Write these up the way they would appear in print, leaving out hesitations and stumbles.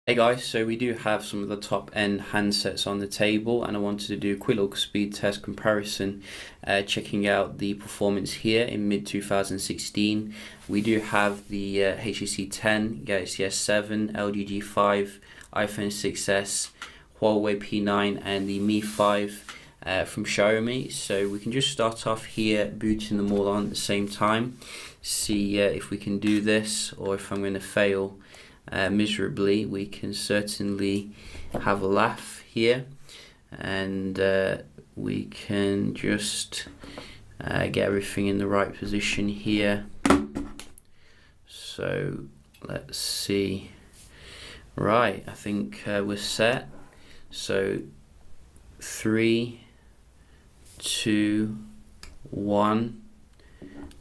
Hey guys, so we do have some of the top end handsets on the table, and I wanted to do a quick little speed test comparison, checking out the performance here in mid 2016. We do have the HTC 10, Galaxy S7, LG G5, iPhone 6s, Huawei P9, and the Mi 5 from Xiaomi. So we can just start off here, booting them all on at the same time, see if we can do this or if I'm going to fail miserably. We can certainly have a laugh here, and we can just get everything in the right position here. So let's see. Right, I think we're set. So 3, 2, 1,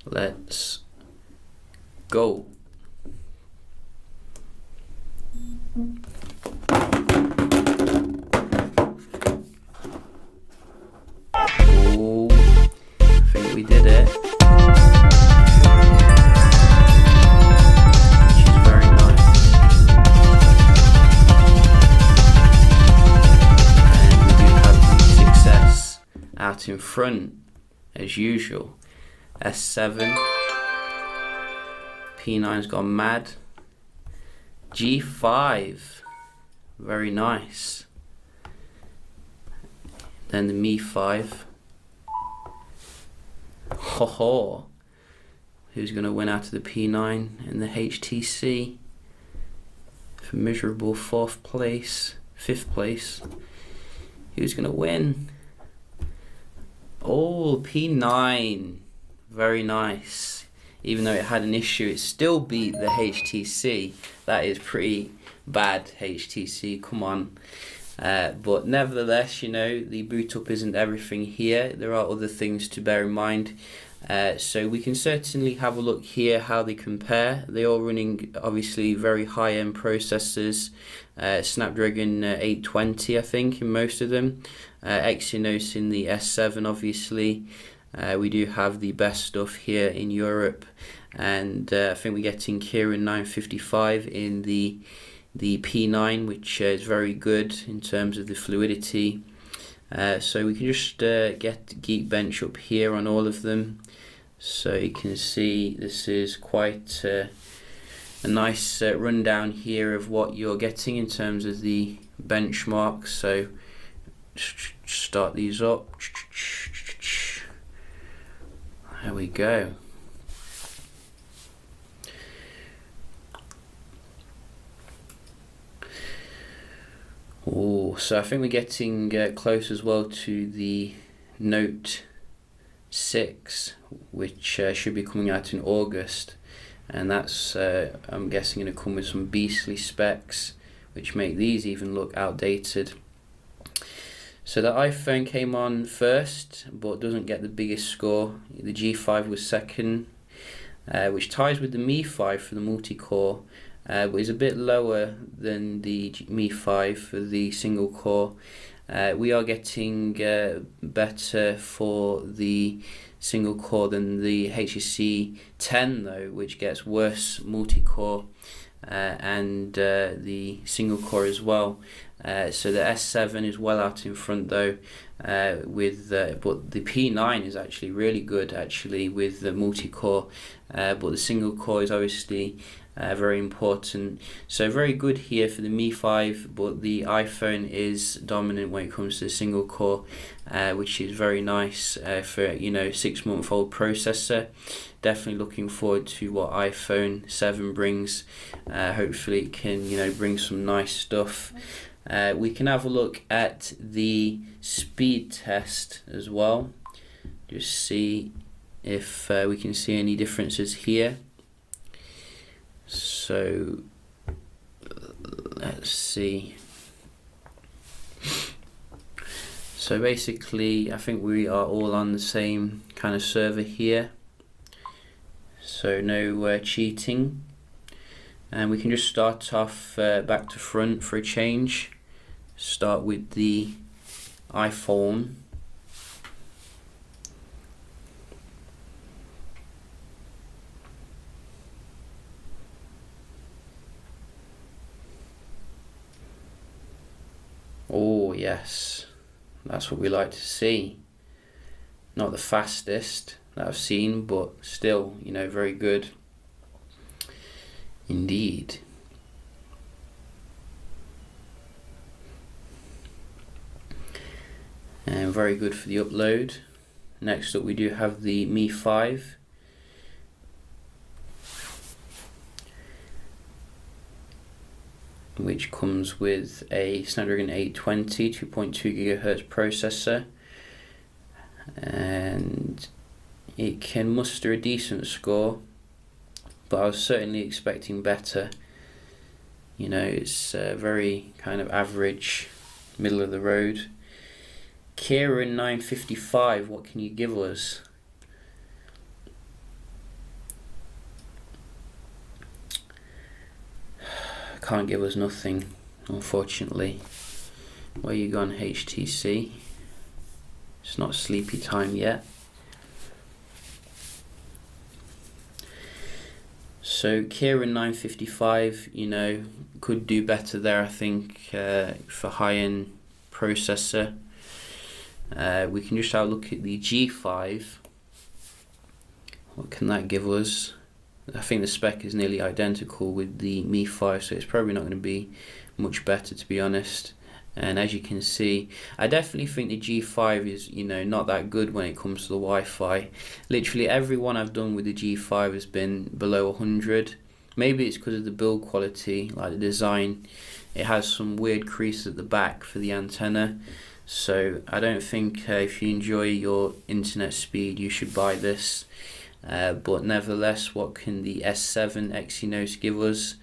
let's go. Oh, I think we did it. Which is very nice. And we do have the 6S out in front as usual. S7. P9's gone mad. G5, very nice. Then the Mi 5. Ho ho! Who's going to win out of the P9 and the HTC? For miserable 5th place. Who's going to win? Oh, P9, very nice. Even though it had an issue, it still beat the HTC. That is pretty bad, HTC, come on. But nevertheless, you know, the boot up isn't everything here. There are other things to bear in mind. So we can certainly have a look here how they compare. They are running obviously very high-end processors. Snapdragon 820, I think, in most of them. Exynos in the S7, obviously. We do have the best stuff here in Europe, and I think we're getting Kirin 955 in the P9, which is very good in terms of the fluidity. So we can just get Geekbench up here on all of them. So you can see this is quite a nice rundown here of what you're getting in terms of the benchmarks. So start these up. There we go. Oh, so I think we're getting close as well to the Note 6, which should be coming out in August, and that's I'm guessing going to come with some beastly specs, which make these even look outdated. So the iPhone came on first, but doesn't get the biggest score. The G5 was second, which ties with the Mi 5 for the multi-core, but is a bit lower than the Mi 5 for the single core. We are getting better for the single core than the HTC 10 though, which gets worse multi-core and the single core as well. So the S7 is well out in front though, but the P9 is actually really good actually with the multi-core, but the single core is obviously very important. So very good here for the Mi 5, but the iPhone is dominant when it comes to the single core, which is very nice for 6-month-old processor. Definitely looking forward to what iPhone 7 brings. Hopefully it can bring some nice stuff. We can have a look at the speed test as well, just see if we can see any differences here. So let's see. So basically I think we are all on the same kind of server here, so no cheating, and we can just start off back to front for a change. Start with the iPhone. Oh yes, that's what we like to see. Not the fastest that I've seen, but still, you know, very good indeed. And very good for the upload. Next up we do have the Mi 5. Which comes with a Snapdragon 820 2.2 GHz processor, and it can muster a decent score, but I was certainly expecting better. You know, it's very kind of average, middle of the road. Kirin 955, what can you give us? Can't give us nothing, unfortunately. Where you gone, HTC? It's not sleepy time yet. So Kirin 955, you know, could do better there, I think, for high-end processor. We can just have a look at the G5. What can that give us? I think the spec is nearly identical with the Mi 5, so it's probably not going to be much better, to be honest. And as you can see, I definitely think the G5 is, you know, not that good when it comes to the Wi-Fi. Literally every one I've done with the G5 has been below 100. Maybe it's because of the build quality, like the design. It has some weird creases at the back for the antenna. So I don't think if you enjoy your internet speed, you should buy this. But nevertheless, what can the S7 Exynos give us?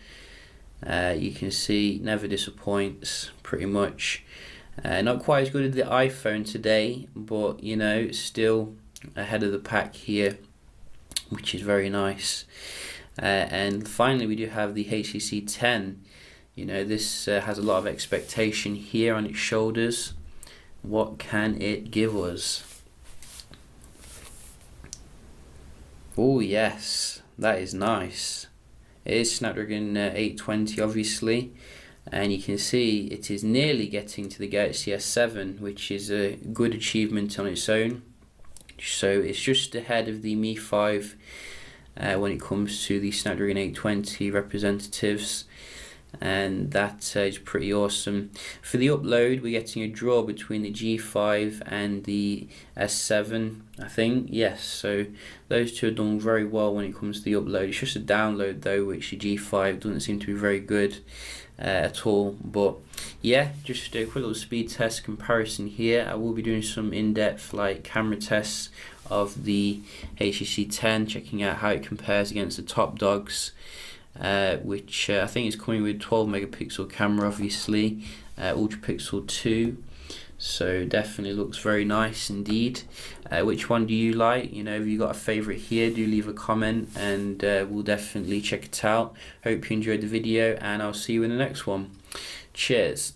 You can see never disappoints, pretty much. Not quite as good as the iPhone today, but you know, still ahead of the pack here, which is very nice. And finally we do have the HTC 10. You know, this has a lot of expectation here on its shoulders. What can it give us? Oh yes, that is nice. It is Snapdragon 820 obviously, and you can see it is nearly getting to the Galaxy S7, which is a good achievement on its own. So it's just ahead of the Mi 5 when it comes to the Snapdragon 820 representatives, and that is pretty awesome. For the upload, we're getting a draw between the G5 and the S7, I think. Yes, so those two are done very well when it comes to the upload. It's just a download though, which the G5 doesn't seem to be very good at all. But yeah, just a quick little speed test comparison here. I will be doing some in-depth like camera tests of the HTC 10, checking out how it compares against the top dogs. Which I think is coming with 12 megapixel camera, obviously, ultra pixel 2, so definitely looks very nice indeed. Which one do you like? You know, if you got a favorite here, do leave a comment, and we'll definitely check it out. Hope you enjoyed the video, and I'll see you in the next one. Cheers.